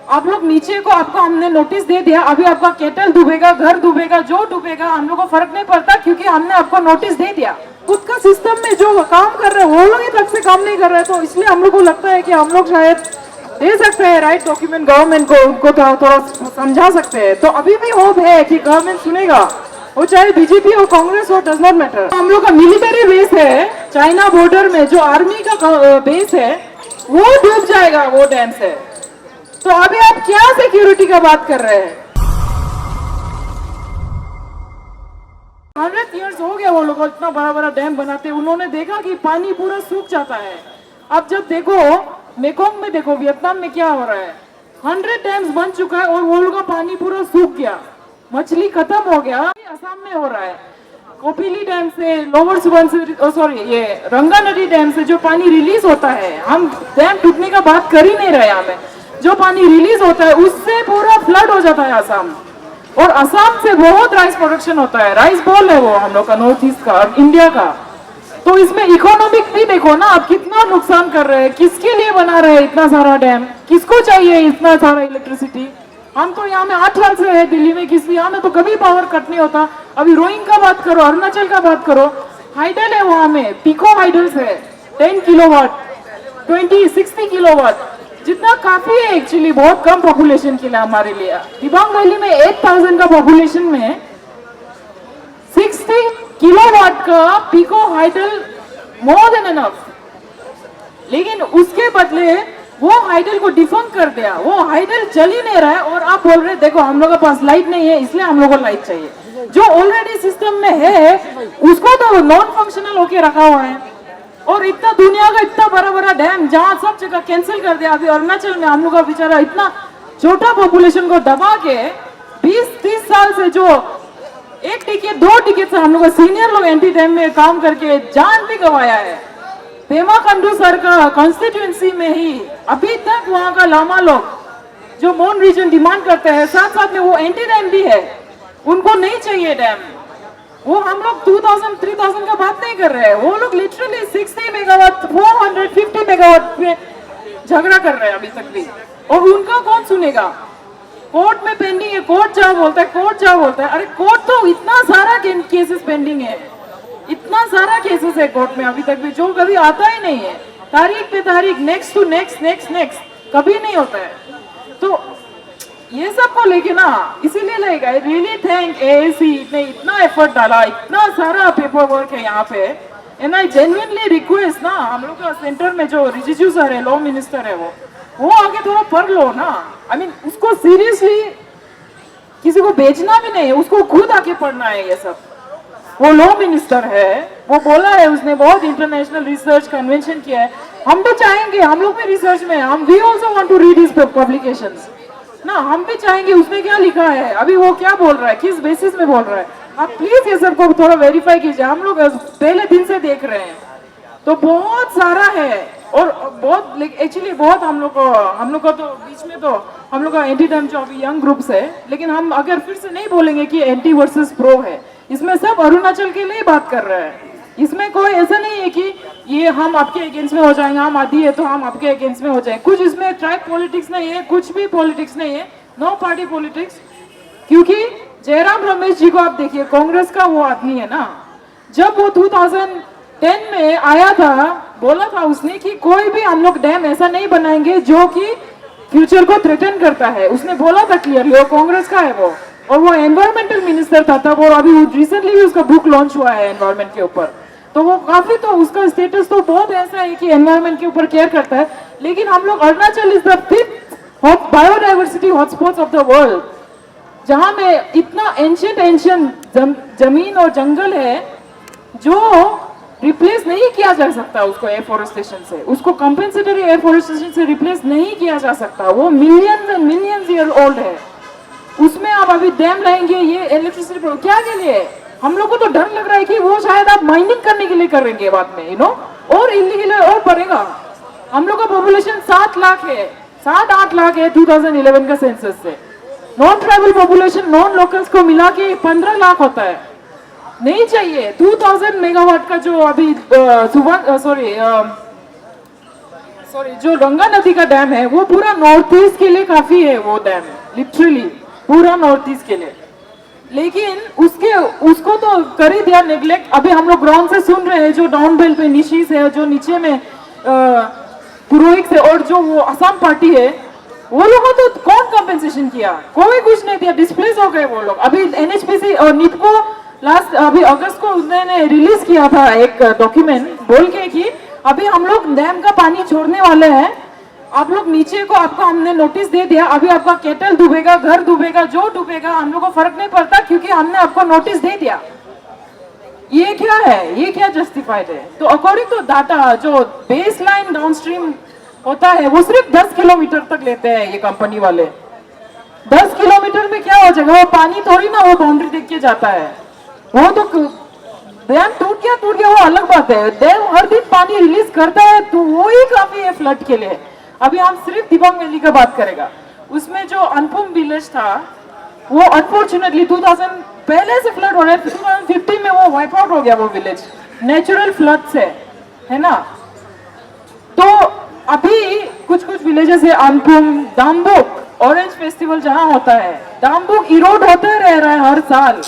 आप लोग नीचे को आपको हमने नोटिस दे दिया, अभी आपका केटल डूबेगा, घर डूबेगा, जो डूबेगा हम लोग को फर्क नहीं पड़ता, क्योंकि हमने आपको नोटिस दे दिया। खुद का सिस्टम में जो काम कर रहे हैं वो लोग ही तक से काम नहीं कर रहे, तो इसलिए हम लोग को लगता है कि हम लोग शायद दे सकते हैं राइट डॉक्यूमेंट गवर्नमेंट को, उनको थोड़ा समझा सकते हैं। तो अभी भी होप है कि गवर्नमेंट सुनेगा, वो चाहे बीजेपी हो कांग्रेस हो, डज नॉट मैटर। हम लोग का मिलिट्री बेस है चाइना बॉर्डर में, जो आर्मी का बेस है वो डूब जाएगा वो डैम से। तो अभी आप क्या सिक्योरिटी का बात कर रहे हैं? 100 ईयर्स हो गया वो लोग इतना बड़ा बड़ा डैम बनाते, उन्होंने देखा कि पानी पूरा सूख जाता है। अब जब देखो मेकोंग में, देखो वियतनाम में क्या हो रहा है, 100 डैम्स बन चुका है और वो लोग का पानी पूरा सूख गया, मछली खत्म हो गया। असम में हो रहा है, कोपिली डैम से, लोअर सुबनसिरी, सॉरी ये रंगा नदी डैम से जो पानी रिलीज होता है, हम डैम टूटने का बात कर ही नहीं रहे यहाँ पे, जो पानी रिलीज होता है उससे पूरा फ्लड हो जाता है असम। और असम से बहुत राइस प्रोडक्शन होता है, राइस बॉल है वो हम लोग का, नॉर्थ ईस्ट का, इंडिया का। तो इसमें इकोनॉमिक भी देखो ना, आप कितना नुकसान कर रहे हैं, किसके लिए बना रहे हैं इतना सारा डैम, किसको चाहिए इतना सारा इलेक्ट्रिसिटी? हम तो यहाँ में 8 साल से है दिल्ली में, किसी यहाँ में तो कभी पावर कट नहीं होता। अभी रोइंग का बात करो, अरुणाचल का बात करो, हाइडल है वहां में, पिको हाइडल्स है 10 किलोवाट, 60 किलोवाट, जितना काफी है एक्चुअली, बहुत कम पॉपुलेशन के लिए हमारे लिए। दिबांग वैली में 8000 का पॉपुलेशन में 60 किलोवाट का pico hydel more than enough. लेकिन उसके बदले वो हाइडल को डिफंक कर दिया, वो हाइडल चल ही नहीं रहा है। और आप बोल रहे देखो हम लोग के पास लाइट नहीं है इसलिए हम लोग को लाइट चाहिए। जो ऑलरेडी सिस्टम में है उसको तो नॉन फंक्शनल होके रखा हुआ है। और इतना दुनिया का इतना बड़ा बड़ा डैम जहाँ सब जगह कैंसिल कर दिया। अभी अरुणाचल में हम लोग का बेचारा इतना छोटा पॉपुलेशन को दबा के 20-30 साल से जो 1 टिकट 2 टिकट से हम लोग सीनियर लोग एंटी डैम में काम करके जान भी गंवाया है। पेमा खंडू सर का कॉन्स्टिट्यूएंसी में ही अभी तक वहां का लामा लोग जो मोन रीजन डिमांड करते हैं, साथ साथ में वो एंटी डैम भी है, उनको नहीं चाहिए डैम। वो हम लोग 2000-3000 का बात नहीं कर रहे हैं, वो लोग लिटरली 60 मेगावाट 450 मेगावाट पे झगड़ा कर रहे हैं अभी तक भी। और उनका कौन सुनेगा? कोर्ट में पेंडिंग है, कोर्ट जाओ बोलता है, कोर्ट जाओ बोलता है। अरे कोर्ट तो इतना सारा केसेस पेंडिंग है, इतना सारा केसेस है कोर्ट में अभी तक भी, जो कभी आता ही नहीं है। तारीख पे तारीख, next to next next next, कभी नहीं होता है। तो ये सब को लेके ना, इसीलिए लगेगा रियली थैंक एएसी ने इतना एफर्ट डाला, इतना सारा पेपर वर्क है यहाँ पे। एंड आई जेन्युइनली रिक्वेस्ट ना, हम लोग का सेंटर में जो रिजिजू सर है, लॉ मिनिस्टर है, वो आगे थोड़ा पढ़ लो ना। आई मीन उसको सीरियसली किसी को बेचना भी नहीं है, उसको खुद आके पढ़ना है ये सब। वो लॉ मिनिस्टर है, वो बोला है, उसने बहुत इंटरनेशनल रिसर्च कन्वेंशन किया है। हम तो चाहेंगे, हम लोग भी रिसर्च में, हम we also want to read his publications ना, हम भी चाहेंगे उसने क्या लिखा है, अभी वो क्या बोल रहा है, किस बेसिस में बोल रहा है। आप प्लीज ये सब को थोड़ा वेरीफाई कीजिए, हम लोग पहले दिन से देख रहे हैं। तो बहुत सारा है और बहुत एक्चुअली बहुत हम लोग का तो बीच में तो हम लोग का एंटी डैम जो अभी यंग ग्रुप्स है, लेकिन हम अगर फिर से नहीं बोलेंगे कि एंटी वर्सेस प्रो है, इसमें सब अरुणाचल के लिए बात कर रहे हैं। इसमें कोई ऐसा नहीं है कि ये हम आपके अगेंस्ट में हो जाएंगे, हम आदि है तो हम आपके अगेंस्ट में हो जाए, कुछ इसमें ट्राइब पॉलिटिक्स नहीं है, कुछ भी पॉलिटिक्स नहीं है, नो पार्टी पॉलिटिक्स। क्योंकि जयराम रमेश जी को आप देखिए, कांग्रेस का वो आदमी है ना, जब वो 2010 में आया था, बोला था उसने कि कोई भी हम लोग डैम ऐसा नहीं बनाएंगे जो कि फ्यूचर को थ्रेटन करता है, उसने बोला था क्लियरली, वो कांग्रेस का है वो। और वो एनवायरमेंटल मिनिस्टर था तब, और अभी रिसेंटली भी उसका बुक लॉन्च हुआ है एनवायरमेंट के ऊपर। तो वो काफी, तो उसका स्टेटस तो बहुत ऐसा है कि एनवायरमेंट के ऊपर केयर करता है। लेकिन हम लोग, Arunachal is the 5th biodiversity hotspots of the world, जहां में इतना एंशिएंट जमीन और जंगल है जो रिप्लेस नहीं किया जा सकता। उसको एफोरेस्टेशन से, उसको कंपेंसेटरी एफोरेस्टेशन से रिप्लेस नहीं किया जा सकता। वो millions and millions year old है। उसमें आप अभी डैम लाएंगे, ये इलेक्ट्रिसिटी क्या के लिए? हम लोग को तो डर लग रहा है कि वो शायद आप माइनिंग करने के लिए करेंगे बाद में, यू नो, और इलीगल और बढ़ेगा। हम लोग का पॉपुलेशन 7 लाख है, 7-8 लाख है 2011 का सेंसस से। Non tribal population, non locals को मिला के 15 लाख होता है। नहीं चाहिए 2000 मेगावाट का जो अभी सॉरी, जो गंगा नदी का डैम है वो पूरा नॉर्थ ईस्ट के लिए काफी है, वो डैम लिटरली पूरा नॉर्थ ईस्ट के लिए। लेकिन उसको तो कर ही दिया नेग्लेक्ट। अभी हम लोग ग्राउंड से सुन रहे हैं, जो डाउन बेल पे निशीस है, जो नीचे में पुरोहित है, और जो वो असम पार्टी है, वो लोगों तो कौन कंपेंसेशन किया? कोई कुछ नहीं दिया, डिस्प्लेस हो गए वो लोग। अभी एनएचपीसी और नीटको लास्ट अभी अगस्त को उन्होंने रिलीज किया था एक डॉक्यूमेंट बोल के कि अभी हम लोग डैम का पानी छोड़ने वाले हैं, आप लोग नीचे को, आपको हमने नोटिस दे दिया, अभी आपका केटल डूबेगा, घर डूबेगा, जो डूबेगा हम लोग को फर्क नहीं पड़ता क्योंकि हमने आपको नोटिस दे दिया। ये क्या है? ये क्या जस्टिफाइड है? तो अकॉर्डिंग टू डाटा, जो बेस लाइन डाउनस्ट्रीम होता है वो सिर्फ 10 किलोमीटर तक लेते हैं ये कंपनी वाले। 10 किलोमीटर में क्या हो जाएगा? वो पानी थोड़ी ना वो बाउंड्री देख के जाता है, वो तो डैम टूट गया वो अलग बात है। डैम हर दिन पानी रिलीज करता है तो वो ही काफी है फ्लड के लिए। अभी हम सिर्फ दिबांग वैली का बात करेगा, उसमें जो अनपुम विलेज था वो अनफॉर्चुनेटली 2000 पहले से फ्लड हो रहा है, 2015 में वो वाइप आउट हो गया वो विलेज नेचुरल फ्लड से, है ना। तो अभी कुछ विलेजेस है, अनपुम, दाम्बुक, ऑरेंज फेस्टिवल जहां होता है, दाम्बुक इरोड होता रह रहा है हर साल।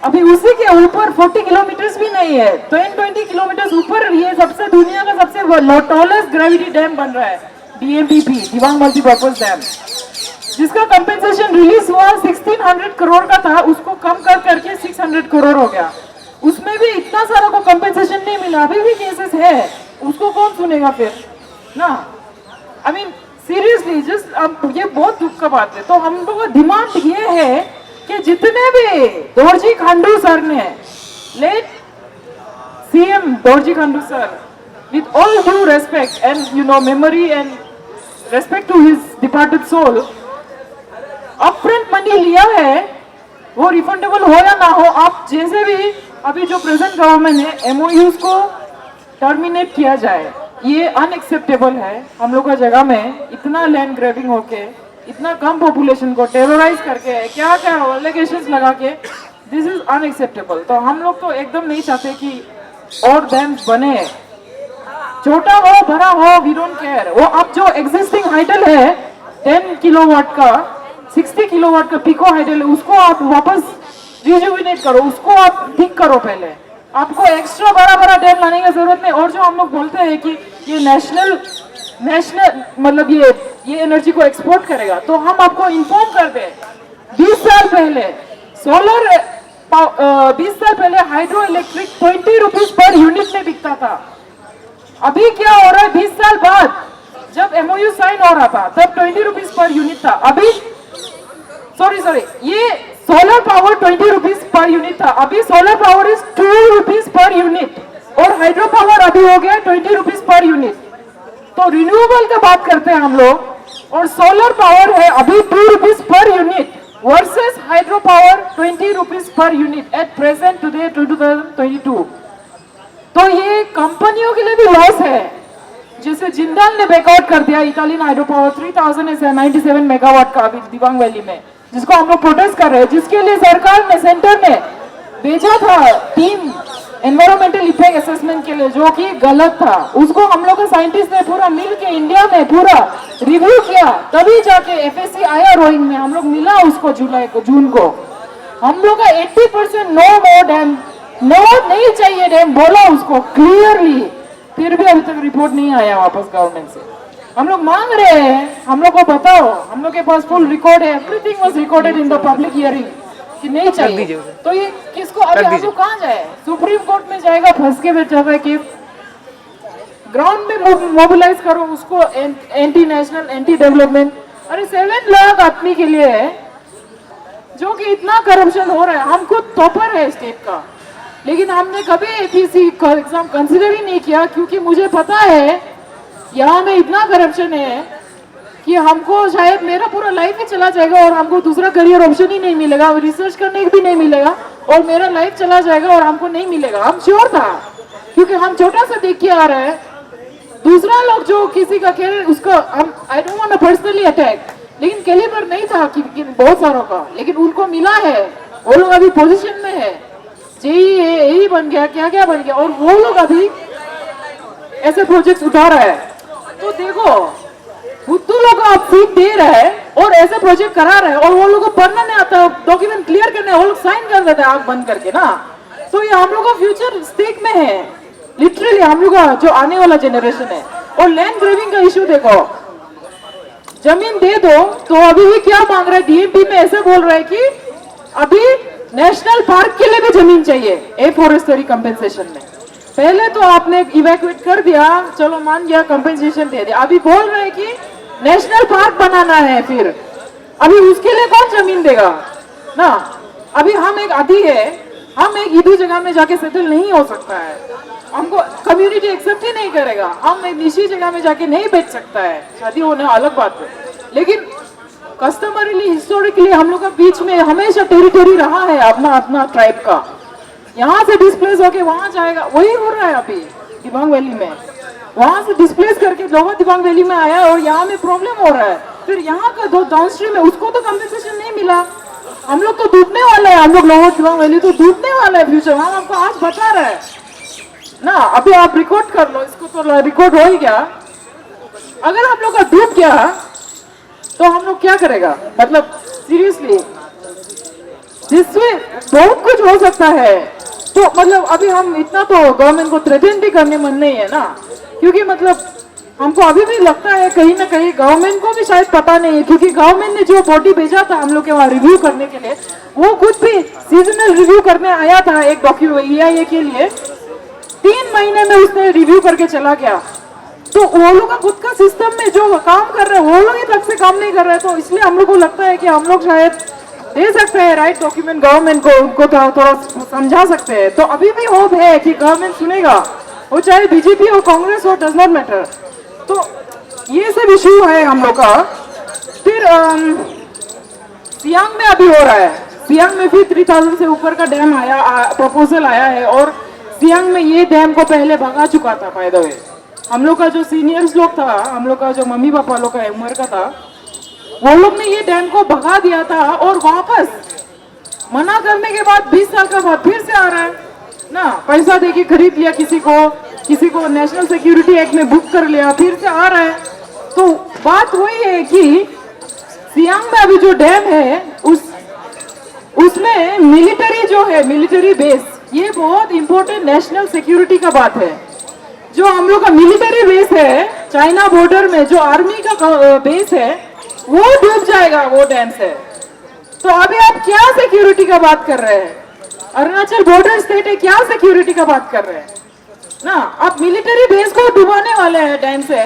अभी उसी के ऊपर 40 किलोमीटर भी नहीं है, 20 किलोमीटर ऊपर ये सबसे दुनिया का सबसे टॉलेस्ट ग्रेविटी डैम बन रहा है, DMPP, दिबांग मल्टीपर्पज डैम, जिसका कंपेंसेशन रिलीज हुआ 1600 करोड़ का था, उसको कम करके 600 करोड़ हो गया। उसमें भी इतना सारा को कंपेंसेशन नहीं मिला, अभी भी केसेस है, उसको कौन सुनेगा फिर ना। आई मीन सीरियसली जस्ट, अब ये बहुत दुख का बात है। तो हम लोग का डिमांड ये है कि जितने भी दोरजी खांडू सर ने, late CM Dorji Khandu sir, with all due respect and memory and respect to his departed soul, upfront money लिया है, वो रिफंडेबल हो या ना हो, आप जैसे भी अभी जो प्रेजेंट गवर्नमेंट है MOUs को टर्मिनेट किया जाए, ये अनएक्सेप्टेबल है। हम लोग का जगह में इतना लैंड ग्रैबिंग होके, इतना कम पॉपुलेशन को टेरराइज करके, क्या क्या एलिगेशंस लगा के, दिस इज अनएक्सेप्टेबल। तो हम लोग तो एकदम नहीं चाहते कि और डैम्स बने, छोटा हो बड़ा हो, वी डोंट केयर। वो अब जो एग्जिस्टिंग हाइडल है 10 किलोवाट का, 60 किलोवाट का पिको हाइडल है, उसको आप वापस रिजुविनेट करो, उसको आप ठीक करो पहले। आपको एक्स्ट्रा बड़ा डैम लाने की जरूरत नहीं। और जो हम लोग बोलते हैं कि ये नेशनल मतलब ये एनर्जी को एक्सपोर्ट करेगा, तो हम आपको इन्फॉर्म कर दें, 20 साल पहले सोलर 20 साल पहले hydro electric 20 rupees per unit में बिकता था। अभी क्या हो रहा है? 20 साल बाद जब MOU साइन हो रहा था तब 20 रुपीज पर यूनिट था। अभी सॉरी ये solar power 20 rupees per unit था, अभी solar power is 2 rupees per unit, और हाइड्रो पावर अभी हो गया 20 रुपीज पर यूनिट। तो रिन्यूएबल का बात करते हैं हम लोग, और सोलर पावर है अभी 2 rupees per unit versus hydro power 20 rupees per unit at present today 2022। तो ये कंपनियों के लिए भी लॉस है। जैसे जिंदाल ने बैकआउट कर दिया इटालियन हाइड्रो पावर 3097 मेगावाट का अभी दिबांग वैली में, जिसको हम लोग प्रोटेस्ट कर रहे हैं, जिसके लिए सरकार ने, सेंटर ने भेजा था टीम एनवायरमेंटल इफेक्ट असेसमेंट के लिए, जो कि गलत था। उसको हम लोग के साइंटिस्ट ने पूरा मिल के इंडिया में पूरा रिव्यू किया, तभी जाके FSC आया रोइंग में, हम लोग मिला उसको जून को। हम लोग का 80% नो मोर डैम, नो नहीं चाहिए डैम बोला उसको क्लियरली, फिर भी अभी तक रिपोर्ट नहीं आया वापस गवर्नमेंट से। हम लोग मांग रहे हैं, हम लोग को बताओ, हम लोग के पास फुल रिकॉर्ड है, everything was recorded in the public hearing कि नहीं चाहिए। तो ये किसको, अभी हम लोग कहाँ जाए? सुप्रीम कोर्ट में जाएगा, फंस के बैठ जाता है केस। ग्राउंड में मोबिलाइज करो उसको, एंटी नेशनल, एंटी डेवलपमेंट। अरे 7 लाख आदमी के लिए है, जो कि इतना करप्शन हो रहा है। हम खुद टॉपर है स्टेट का, लेकिन हमने कभी APC का एग्जाम कंसिडर ही नहीं किया, क्योंकि मुझे पता है यहाँ में इतना करप्शन है कि हमको शायद मेरा पूरा लाइफ ही चला जाएगा और हमको दूसरा करियर ऑप्शन ही नहीं मिलेगा, रिसर्च करने भी नहीं मिलेगा, और मेरा लाइफ चला जाएगा और हमको नहीं मिलेगा। हम श्योर था, क्योंकि हम छोटा सा देख के आ रहे हैं। दूसरा लोग जो किसी का खेल, उसका I don't want to personally attack, लेकिन कैलिबर नहीं था कि बहुत सारों का, लेकिन उनको मिला है, वो लोग अभी पोजीशन में है, JEE बन गया, क्या क्या बन गया, और वो लोग अभी ऐसे प्रोजेक्ट्स उठा रहा है। तो देखो बुद्धू लोग आप सीट दे रहे हैं और ऐसे प्रोजेक्ट करा रहे हैं और वो लोग को पढ़ना नहीं आता, डॉक्यूमेंट क्लियर करने वो लोग साइन कर देते हैं आंख बंद करके ना। तो ये हम लोग का फ्यूचर स्टेक में है, लिटरली हम लोग का जो आने वाला जनरेशन है। और लैंड ग्रेविंग का इशू देखो, जमीन दे दो तो अभी भी क्या मांग रहा है डीएमपी में, ऐसे बोल रहा है कि अभी नेशनल पार्क के लिए भी जमीन चाहिए एफॉरेस्टरी कंपेंसेशन में। पहले तो आपने इवैक्यूएट कर दिया, चलो मान गया कंपेंसेशन दे दिया, अभी बोल रहे हैं कि नेशनल पार्क बनाना है, फिर अभी उसके लिए कौन जमीन देगा ना। अभी हम एक आदि है, हम एक इधू जगह में जाके सेटल नहीं हो सकता है, हमको कम्युनिटी एक्सेप्ट ही नहीं करेगा, हम एक निजी जगह में जाके नहीं बेच सकता है, शादी होने अलग बात है। लेकिन कस्टमरली हिस्टोरिकली हम लोग का बीच में हमेशा टेरिटरी रहा है अपना अपना ट्राइब का, यहाँ से डिस्प्लेस होके वहां जाएगा, वही हो रहा है अभी दिबांग वैली में। वहां से डिस्प्लेस करके लोअर दिबांग वैली में आया और यहाँ में प्रॉब्लम हो रहा है, फिर यहाँ का दो डाउनस्ट्रीम है उसको तो कंपेंसेशन नहीं मिला। हम लोग तो डूबने वाले हैं, हम लोग लोअर दिबांग वैली तो डूबने वाला है फ्यूचर, हम आपको आज बता रहे हैं ना। अभी आप रिकॉर्ड कर लो इसको, तो रिकॉर्ड हो ही गया। अगर हम लोग का डूब गया तो हम लोग क्या करेगा, मतलब सीरियसली जिसमें बहुत कुछ हो सकता है। तो मतलब अभी हम इतना तो गवर्नमेंट को थ्रेटन भी करने मन नहीं है ना, क्योंकि मतलब हमको अभी भी लगता है कहीं ना कहीं गवर्नमेंट को भी शायद पता नहीं है, क्योंकि गवर्नमेंट ने जो बॉडी भेजा था हम लोग के वहाँ रिव्यू करने के लिए, वो खुद भी सीजनल रिव्यू करने आया था एक डॉक्यूमेंट EIA के लिए, 3 महीने में उसने रिव्यू करके चला गया। तो वो लोग का खुद का सिस्टम में जो काम कर रहे हैं वो लोग ही तक से काम नहीं कर रहे, तो इसलिए हम लोग को लगता है कि हम लोग शायद दे सकते हैं राइट डॉक्यूमेंट गवर्नमेंट को, उनको थोड़ा समझा सकते हैं। तो अभी भी होप है कि गवर्नमेंट सुनेगा, वो चाहे बीजेपी हो कांग्रेस हो, डज नॉट मैटर। तो ये सब इशू है हम लोग का। फिर सियांग में अभी हो रहा है, सियांग में भी 3000 से ऊपर का डैम आया, प्रपोजल आया है, और सियांग में ये डैम को पहले भगा चुका था। बाय द वे हम लोग का जो सीनियर्स लोग था, हम लोग का जो मम्मी पापा लोग का उम्र का था, वो लोग ने ये डैम को भगा दिया था, और वापस मना करने के बाद 20 साल का बाद फिर से आ रहा है ना। पैसा देके खरीद लिया किसी को नेशनल सिक्योरिटी एक्ट में बुक कर लिया, फिर से आ रहा है। तो बात वही है कि सियांग में अभी जो डैम है उसमें मिलिट्री जो है, मिलिट्री बेस, ये बहुत इंपॉर्टेंट नेशनल सिक्योरिटी का बात है। जो हम लोग का मिलिट्री बेस है चाइना बॉर्डर में, जो आर्मी का बेस है, वो डूब जाएगा वो डैम से। तो अभी आप क्या सिक्योरिटी का बात कर रहे हैं, अरुणाचल बॉर्डर स्टेट है, क्या सिक्योरिटी का बात कर रहे हैं ना। आप मिलिट्री बेस को डुबाने वाले हैं डैम से,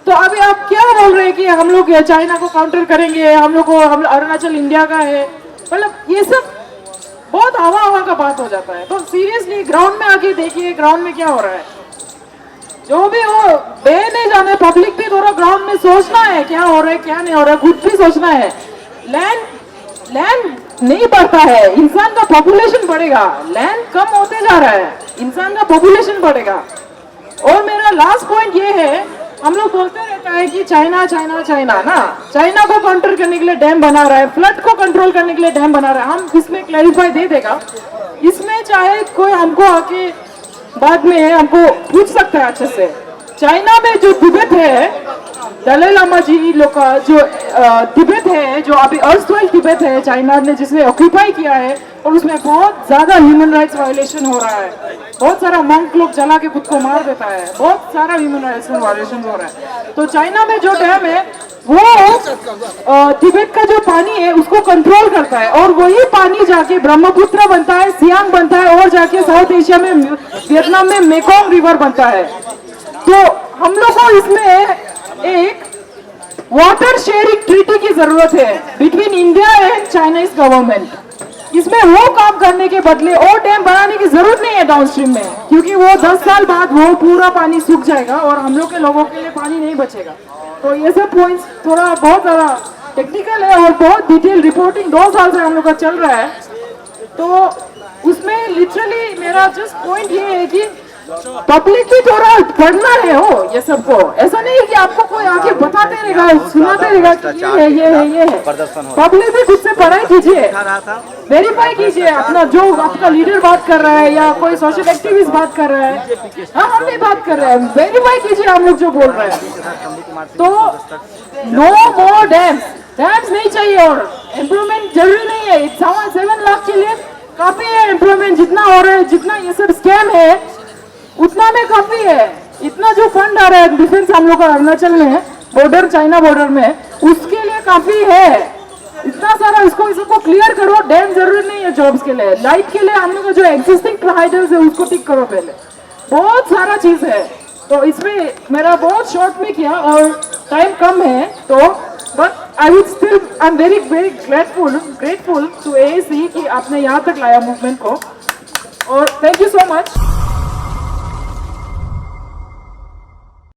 तो अभी आप क्या बोल रहे हैं कि हम लोग चाइना को काउंटर करेंगे, हम अरुणाचल इंडिया का है, मतलब ये सब बहुत हवा का बात हो जाता है। तो सीरियसली ग्राउंड में आके देखिए ग्राउंड में क्या हो रहा है, जो भी हो बे नहीं जाने, पब्लिक भी थोड़ा ग्राउंड में सोचना है क्या हो रहा है क्या नहीं हो रहा है, खुद भी सोचना है। लैंड नहीं बढ़ता है, इंसान का पॉपुलेशन बढ़ेगा, लैंड कम होते जा रहा है, इंसान का पॉपुलेशन बढ़ेगा। और मेरा लास्ट पॉइंट ये है, हम लोग बोलते रहता है कि चाइना चाइना चाइना ना, चाइना को कंट्रोल करने के लिए डैम बना रहा है, फ्लड को कंट्रोल करने के लिए डैम बना रहा है। हम इसमें क्लैरिफाई दे देगा, इसमें चाहे कोई हमको आके बाद में हमको पूछ सकता है अच्छे से। चाइना में जो तिब्बत है, दलाई लामा जी लोग का जो तिब्बत है, जो अभी अर्स्टवाइल तिब्बत है चाइना ने जिसने ऑक्यूपाई किया है, और उसमें बहुत ज्यादा ह्यूमन राइट्स वायलेशन हो रहा है, बहुत सारा मंक लोग जला के खुद को मार देता है, बहुत सारा ह्यूमन राइट्स वायलेशन हो रहा है। तो चाइना में जो डैम है वो तिब्बत का जो पानी है उसको कंट्रोल करता है, और वही पानी जाके ब्रह्मपुत्र बनता है, सियांग बनता है, और जाके साउथ एशिया में वियतनाम में मेकोंग रिवर बनता है। तो हम लोग को इसमें एक वाटर शेयरिंग ट्रीटी की जरूरत है between India and Chinese government. इसमें वो काम करने के बदले और डैम बनाने की जरूरत नहीं है डाउनस्ट्रीम में, क्योंकि वो 10 साल बाद वो पूरा पानी सूख जाएगा और हम लोग के लोगों के लिए पानी नहीं बचेगा। तो ये सब पॉइंट्स थोड़ा बहुत ज्यादा टेक्निकल है और बहुत डिटेल रिपोर्टिंग 2 साल से हम लोग का चल रहा है। तो उसमें लिटरली मेरा जस्ट पॉइंट ये है कि पब्लिक भी थोड़ा पढ़ना है हो ये सबको, ऐसा नहीं है कि आपको कोई आके बताते रहेगा सुनाते रहेगा कि ये है। पब्लिक भी खुद से पढ़ाई कीजिए, वेरीफाई कीजिए अपना, जो आपका लीडर बात कर रहा है या कोई सोशल एक्टिविस्ट बात कर रहा है, हाँ हम भी बात कर रहे हैं, वेरीफाई कीजिए हम लोग जो बोल रहे हैं। तो नो मोर डैम्स नहीं चाहिए, और इम्प्रूवमेंट जरूरी नहीं है। 7 लाख के लिए काफी है इम्प्रूवमेंट, जितना हो रहा है, जितना ये सब स्कैम है उतना में काफी है। इतना जो फंड आ रहा है डिफेंस हम लोग का अरुणाचल में, बॉर्डर चाइना बॉर्डर में, उसके लिए काफी है। इतना सारा इसको क्लियर करो। डैम जरूरी नहीं है जॉब्स के लिए, लाइट के लिए हम लोग का जो एग्जिस्टिंग प्रोवाइडर्स है उसको ठीक करो पहले, बहुत सारा चीज है। तो इसमें मेरा बहुत शॉर्ट में किया और टाइम कम है, तो but I am very very grateful to AAC कि आपने यहाँ तक लाया मूवमेंट को, और थैंक यू सो मच।